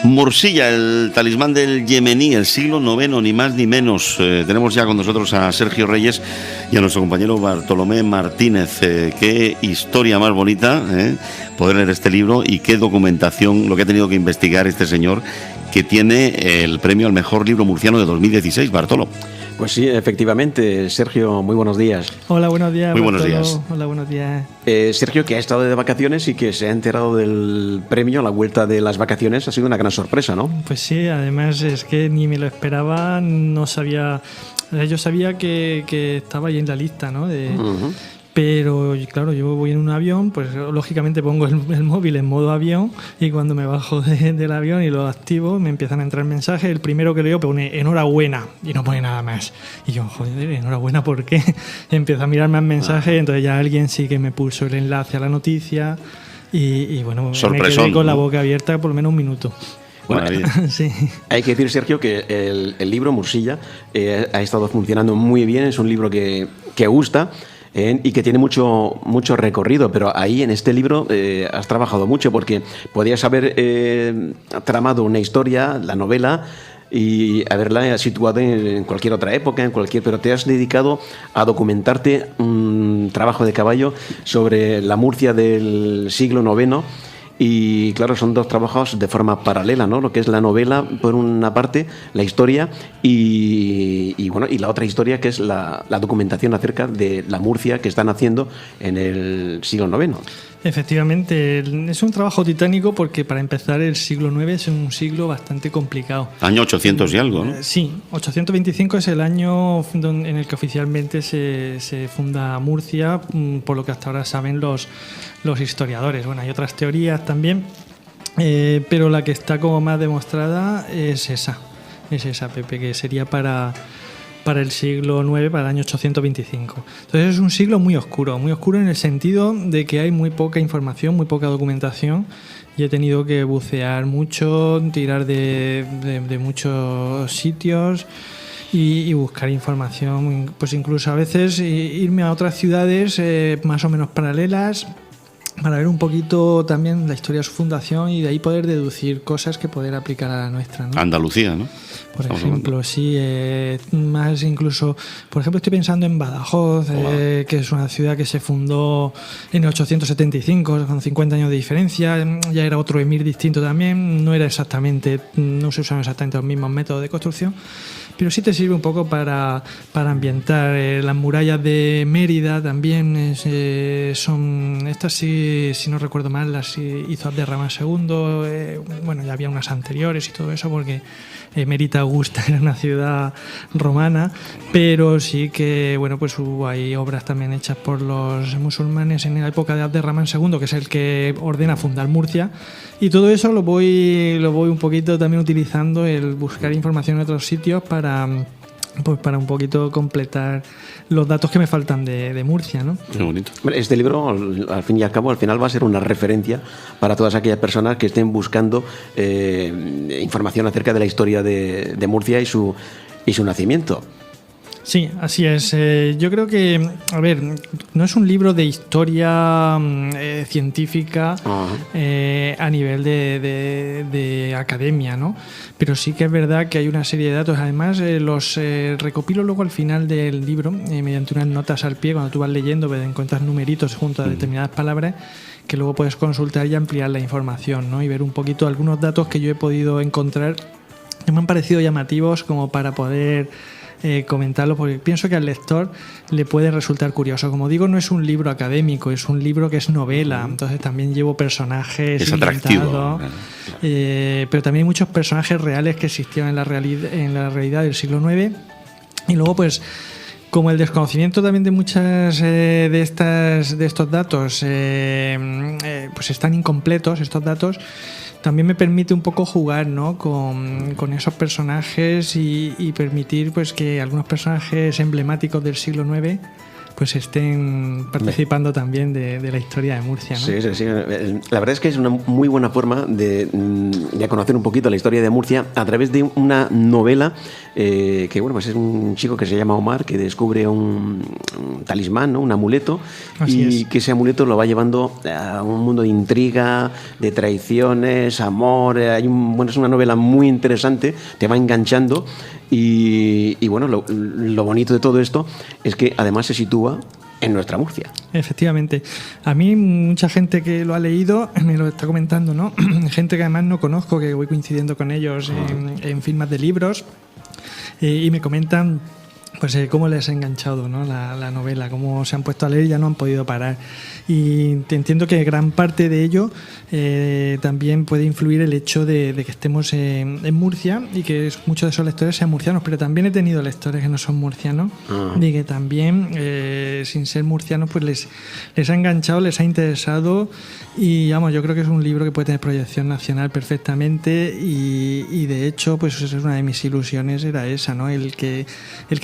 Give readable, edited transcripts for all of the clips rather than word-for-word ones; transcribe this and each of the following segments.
Mursilla, el talismán del yemení, el siglo IX, ni más ni menos. Tenemos ya con nosotros a Sergio Reyes y a nuestro compañero Bartolomé Martínez. Qué historia más bonita, poder leer este libro, y qué documentación, lo que ha tenido que investigar este señor, que tiene el premio al mejor libro murciano de 2016, Bartolo. Pues sí, efectivamente. Sergio, muy buenos días. Hola, buenos días. Muy buenos días. Hola, buenos días. Sergio, que ha estado de vacaciones y que se ha enterado del premio a la vuelta de las vacaciones, ha sido una gran sorpresa, ¿no? Pues sí, además es que ni me lo esperaba, no sabía. Yo sabía que estaba ahí en la lista, ¿no? Pero claro, yo voy en un avión, pues lógicamente pongo el móvil en modo avión, y cuando me bajo del avión y lo activo me empiezan a entrar mensajes. El primero que leo pone enhorabuena y no pone nada más. Y yo, joder, enhorabuena, ¿por qué? Empiezo a mirar más mensajes, entonces ya alguien sí que me puso el enlace a la noticia y bueno, me quedé con la boca abierta por lo menos un minuto. Bueno, sí. Hay que decir, Sergio, que el libro Mursilla ha estado funcionando muy bien. Es un libro que gusta. Y que tiene mucho recorrido, pero ahí en este libro has trabajado mucho, porque podías haber tramado una historia, la novela, y haberla situado en cualquier otra época, pero te has dedicado a documentarte un trabajo de caballo sobre la Murcia del siglo IX. Y claro, son dos trabajos de forma paralela, ¿no? Lo que es la novela, por una parte, la historia, y bueno, y la otra historia, que es la documentación acerca de la Murcia que están haciendo en el siglo IX. Efectivamente, es un trabajo titánico porque, para empezar, el siglo IX es un siglo bastante complicado. Año 800 y algo, ¿no? Sí, 825 es el año en el que oficialmente se funda Murcia, por lo que hasta ahora saben los historiadores. Bueno, hay otras teorías también, pero la que está como más demostrada es esa, Pepe, que sería para el siglo IX, para el año 825. Entonces es un siglo muy oscuro en el sentido de que hay muy poca información, muy poca documentación, y he tenido que bucear mucho, tirar de muchos sitios y buscar información, pues incluso a veces irme a otras ciudades más o menos paralelas, para ver un poquito también la historia de su fundación y de ahí poder deducir cosas que poder aplicar a la nuestra, ¿no? Andalucía, ¿no? Por ejemplo, sí, más incluso, por ejemplo, estoy pensando en Badajoz, que es una ciudad que se fundó en 875, con 50 años de diferencia. Ya era otro emir distinto también, no se usaban exactamente los mismos métodos de construcción, pero sí te sirve un poco para ambientar. Las murallas de Mérida también son estas, sí, si no recuerdo mal, las hizo Abderramán II. Bueno, ya había unas anteriores y todo eso, porque Mérida Augusta era una ciudad romana, pero sí que, bueno, pues hubo ahí obras también hechas por los musulmanes en la época de Abderramán II, que es el que ordena fundar Murcia, y todo eso lo voy un poquito también utilizando, el buscar información en otros sitios para un poquito completar los datos que me faltan de Murcia, ¿no? Qué bonito. Este libro, al fin y al cabo, al final va a ser una referencia para todas aquellas personas que estén buscando información acerca de la historia de Murcia y su nacimiento. Sí, así es. Yo creo que, a ver, no es un libro de historia científica a nivel de academia, ¿no? Pero sí que es verdad que hay una serie de datos. Además, los recopilo luego al final del libro, mediante unas notas al pie. Cuando tú vas leyendo, encuentras numeritos junto a determinadas palabras que luego puedes consultar y ampliar la información, ¿no? Y ver un poquito algunos datos que yo he podido encontrar que me han parecido llamativos como para poder comentarlo, porque pienso que al lector le puede resultar curioso. Como digo, no es un libro académico, es un libro que es novela, entonces también llevo personajes es atractivo, pero también hay muchos personajes reales que existían en la realidad del siglo IX. Y luego, pues, como el desconocimiento también de muchas de estos datos pues están incompletos, estos datos, también me permite un poco jugar, ¿no?, con esos personajes y permitir, pues, que algunos personajes emblemáticos del siglo IX pues estén participando también de la historia de Murcia, ¿no? Sí, sí, sí. La verdad es que es una muy buena forma de conocer un poquito la historia de Murcia a través de una novela que, bueno, pues es un chico que se llama Omar, que descubre un talismán, ¿no? Un amuleto, y que ese amuleto lo va llevando a un mundo de intriga, de traiciones, amor. Bueno, es una novela muy interesante, te va enganchando y bueno, lo bonito de todo esto es que además se sitúa en nuestra Murcia. Efectivamente. A mí mucha gente que lo ha leído me lo está comentando, ¿no? Gente que además no conozco, que voy coincidiendo con ellos en firmas de libros y me comentan pues cómo les ha enganchado, ¿no? la novela, cómo se han puesto a leer y ya no han podido parar. Y entiendo que gran parte de ello también puede influir el hecho de que estemos en Murcia y que muchos de esos lectores sean murcianos, pero también he tenido lectores que no son murcianos y que también, sin ser murcianos, pues les ha enganchado, les ha interesado y vamos, yo creo que es un libro que puede tener proyección nacional perfectamente y de hecho, pues es una de mis ilusiones, era esa, ¿no? El que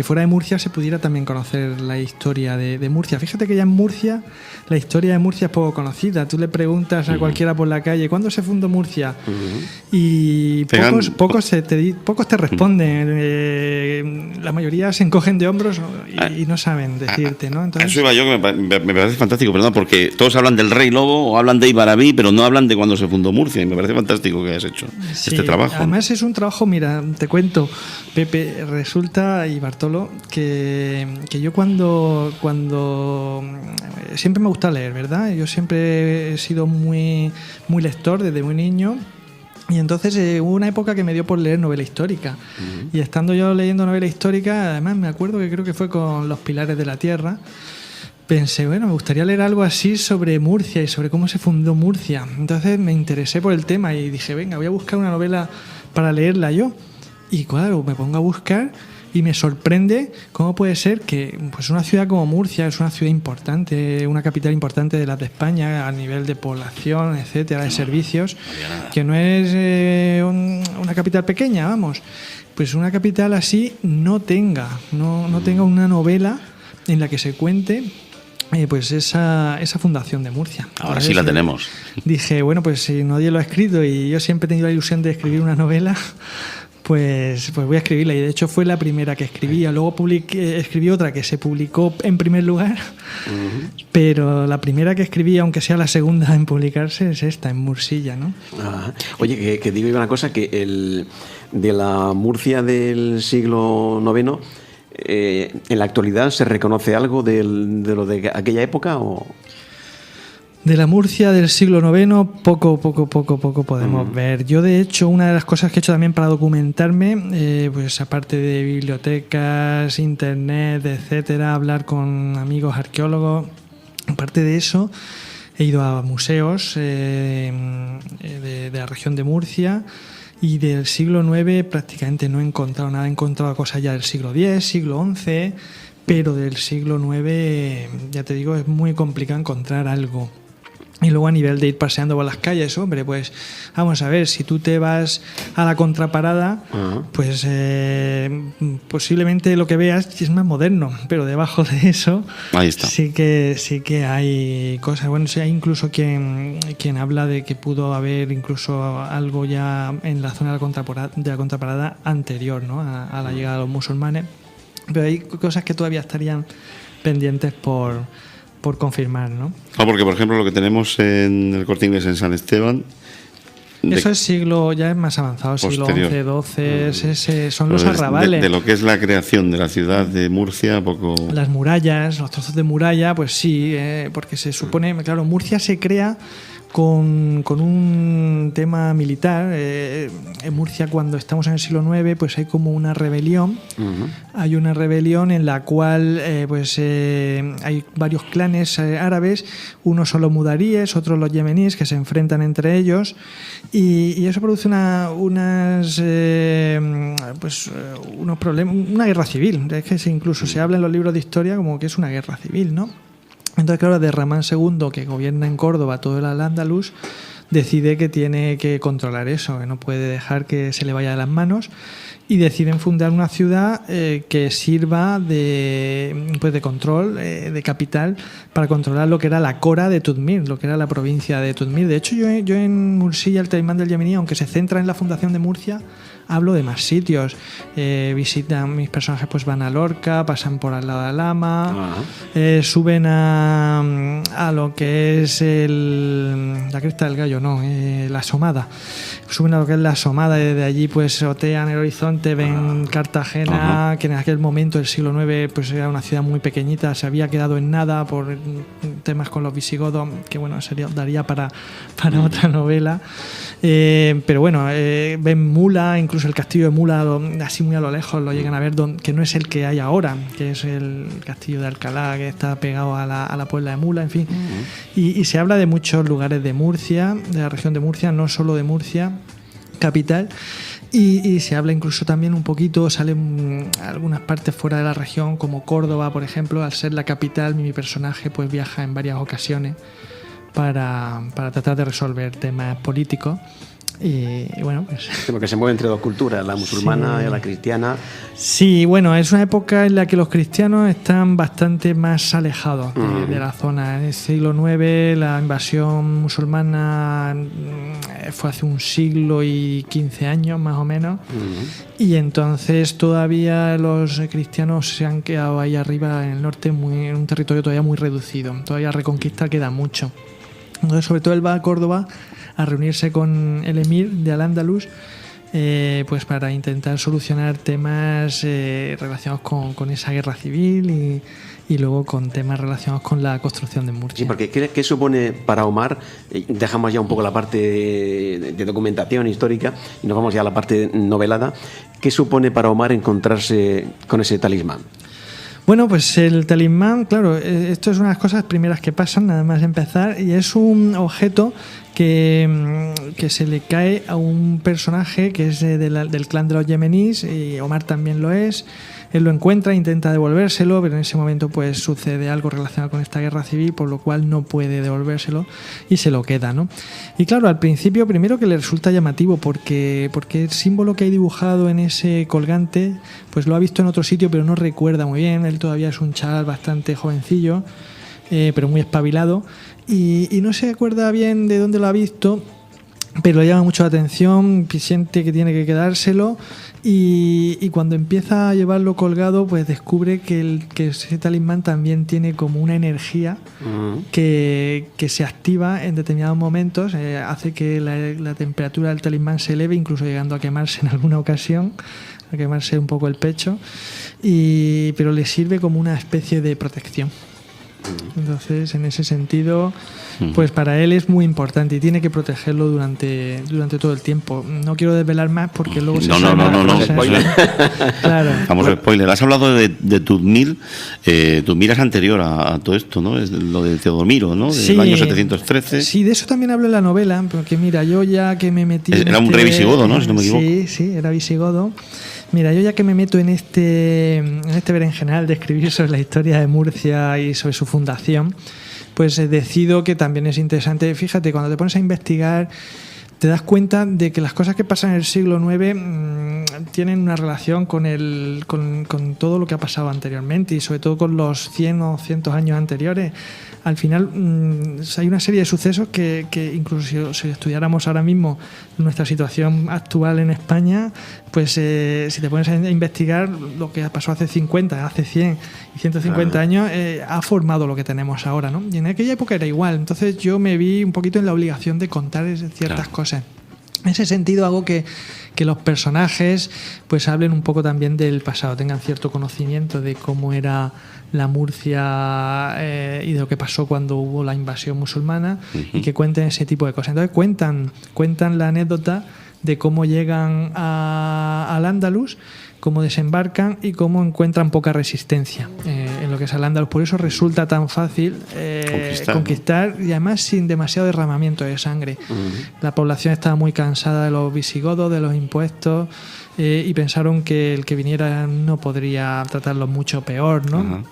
fuera de Murcia se pudiera también conocer la historia de Murcia. Fíjate que ya en Murcia la historia de Murcia es poco conocida. Tú le preguntas a cualquiera por la calle ¿cuándo se fundó Murcia? Y pocos te responden. La mayoría se encogen de hombros y no saben decirte, ¿no? Entonces, eso iba yo, que me parece fantástico, perdón, porque todos hablan del Rey Lobo o hablan de Ibarabí, pero no hablan de cuándo se fundó Murcia, y me parece fantástico que hayas hecho este trabajo. Además es un trabajo, mira, te cuento, Pepe, resulta, y Bartolo, que yo cuando siempre me gusta leer, ¿verdad? Yo siempre he sido muy, muy lector desde muy niño. Y entonces hubo una época que me dio por leer novela histórica. Y estando yo leyendo novela histórica, además me acuerdo que creo que fue con Los Pilares de la Tierra, pensé, bueno, me gustaría leer algo así sobre Murcia y sobre cómo se fundó Murcia. Entonces me interesé por el tema y dije, venga, voy a buscar una novela para leerla yo. Y claro, me pongo a buscar y me sorprende cómo puede ser que pues una ciudad como Murcia es una ciudad importante, una capital importante de las de España a nivel de población, etcétera, de servicios, que no es una capital pequeña, vamos, pues una capital así no tenga una novela en la que se cuente pues esa fundación de Murcia. Ahora sí la tenemos. Dije, bueno, pues si nadie lo ha escrito y yo siempre he tenido la ilusión de escribir una novela, pues voy a escribirla, y de hecho fue la primera que escribí. Luego escribí otra que se publicó en primer lugar, pero la primera que escribí, aunque sea la segunda en publicarse, es esta, en Mursilla, ¿no? Oye, que digo una cosa, que de la Murcia del siglo IX, ¿en la actualidad se reconoce algo de lo de aquella época o...? De la Murcia del siglo IX poco podemos ver. Yo, de hecho, una de las cosas que he hecho también para documentarme, pues aparte de bibliotecas, internet, etcétera, hablar con amigos arqueólogos, aparte de eso, he ido a museos de la región de Murcia, y del siglo IX prácticamente no he encontrado nada. He encontrado cosas ya del siglo X, siglo XI, pero del siglo IX, ya te digo, es muy complicado encontrar algo. Y luego, a nivel de ir paseando por las calles, hombre, pues vamos a ver, si tú te vas a la Contraparada, pues posiblemente lo que veas es más moderno, pero debajo de eso ahí está. sí que hay cosas. Bueno, sí, hay incluso quien habla de que pudo haber incluso algo ya en la zona de la Contraparada anterior, ¿no? a la llegada de los musulmanes, pero hay cosas que todavía estarían pendientes por confirmar, ¿no? Porque, por ejemplo, lo que tenemos en el Corte Inglés en San Esteban... Eso es ya es más avanzado, posterior. Siglo XI, XII, son los arrabales. De lo que es la creación de la ciudad de Murcia, poco... Las murallas, los trozos de muralla, pues sí, porque se supone... Claro, Murcia se crea con un tema militar. En Murcia, cuando estamos en el siglo IX, pues hay como una rebelión. Hay una rebelión en la cual hay varios clanes árabes. Unos son los mudaríes, otros los yemeníes, que se enfrentan entre ellos. Y eso produce unos problemas, una guerra civil. Es que incluso se habla en los libros de historia como que es una guerra civil, ¿no? Entonces, claro, de Ramán II, que gobierna en Córdoba todo el Al-Ándalus, decide que tiene que controlar eso, que no puede dejar que se le vaya de las manos, y deciden fundar una ciudad que sirva de control, de capital, para controlar lo que era la Cora de Tudmir, lo que era la provincia de Tudmir. De hecho, yo en Mursilla, el Talismán del Yemení, aunque se centra en la fundación de Murcia, hablo de más sitios. Visitan, mis personajes pues van a Lorca, pasan por al lado de Alhama, suben a lo que es la Cresta del Gallo, la Asomada. Suben a lo que es la Asomada y desde allí pues otean el horizonte, ven Cartagena, que en aquel momento, el siglo IX, pues era una ciudad muy pequeñita, se había quedado en nada por temas con los visigodos, que bueno, daría para otra novela. Pero bueno, ven Mula, incluso el castillo de Mula, así muy a lo lejos lo llegan a ver, que no es el que hay ahora, que es el castillo de Alcalá, que está pegado a la Puebla de Mula, en fin. Y se habla de muchos lugares de Murcia, de la región de Murcia, no solo de Murcia capital, y se habla incluso también un poquito, salen algunas partes fuera de la región, como Córdoba, por ejemplo. Al ser la capital, mi personaje pues viaja en varias ocasiones para tratar de resolver temas políticos. Y bueno, pues... Porque se mueve entre dos culturas, la musulmana y la cristiana. Sí, bueno, es una época en la que los cristianos están bastante más alejados de la zona. En el siglo IX la invasión musulmana fue hace un siglo y 15 años más o menos, y entonces todavía los cristianos se han quedado ahí arriba en el norte, en un territorio todavía muy reducido. Todavía reconquista queda mucho. Entonces, sobre todo él va a Córdoba a reunirse con el emir de Al-Ándalus, pues para intentar solucionar temas relacionados con esa guerra civil y luego con temas relacionados con la construcción de Murcia. Sí, porque ¿qué supone para Omar? Dejamos ya un poco la parte de documentación histórica y nos vamos ya a la parte novelada. ¿Qué supone para Omar encontrarse con ese talismán? Bueno, pues el talismán, claro, esto es una de las cosas primeras que pasan, nada más empezar, y es un objeto que se le cae a un personaje que es del clan de los yemeníes, y Omar también lo es. Él lo encuentra, intenta devolvérselo, pero en ese momento pues sucede algo relacionado con esta guerra civil, por lo cual no puede devolvérselo y se lo queda, ¿no? Y claro, al principio, primero que le resulta llamativo porque el símbolo que hay dibujado en ese colgante, pues lo ha visto en otro sitio, pero no recuerda muy bien. Él todavía es un chaval bastante jovencillo, pero muy espabilado, y no se acuerda bien de dónde lo ha visto, pero le llama mucho la atención, siente que tiene que quedárselo, y cuando empieza a llevarlo colgado, pues descubre que ese talismán también tiene como una energía que se activa en determinados momentos, hace que la temperatura del talismán se eleve, incluso llegando a quemarse en alguna ocasión, a quemarse un poco el pecho, pero le sirve como una especie de protección. Entonces, en ese sentido, pues para él es muy importante y tiene que protegerlo durante todo el tiempo. No quiero desvelar más porque luego se No, spoiler. Claro. Vamos, spoiler. Has hablado de Tudmir. Tudmir es anterior a todo esto, ¿no? Es lo de Teodomiro, ¿no? Del año 713. Sí, de eso también hablo en la novela, porque mira, yo ya que me metí... Era un rey visigodo, ¿no? Si no me equivoco. Sí, era visigodo. Mira, yo ya que me meto en este berenjenal de escribir sobre la historia de Murcia y sobre su fundación, pues decido que también es interesante. Fíjate, cuando te pones a investigar, te das cuenta de que las cosas que pasan en el siglo IX tienen una relación con todo lo que ha pasado anteriormente, y sobre todo con los 100 o 100 años anteriores. Al final hay una serie de sucesos que incluso si estudiáramos ahora mismo nuestra situación actual en España, pues si te pones a investigar lo que pasó hace 50, hace 100 y 150 años, ha formado lo que tenemos ahora, ¿no? Y en aquella época era igual. Entonces yo me vi un poquito en la obligación de contar ciertas cosas. En ese sentido hago que los personajes pues hablen un poco también del pasado, tengan cierto conocimiento de cómo era la Murcia y de lo que pasó cuando hubo la invasión musulmana, y que cuenten ese tipo de cosas. Entonces cuentan la anécdota de cómo llegan al Andalus, cómo desembarcan y cómo encuentran poca resistencia en lo que es Al-Ándalus. Por eso resulta tan fácil conquistar, y además sin demasiado derramamiento de sangre. La población estaba muy cansada de los visigodos, de los impuestos, y pensaron que el que viniera no podría tratarlos mucho peor, ¿no?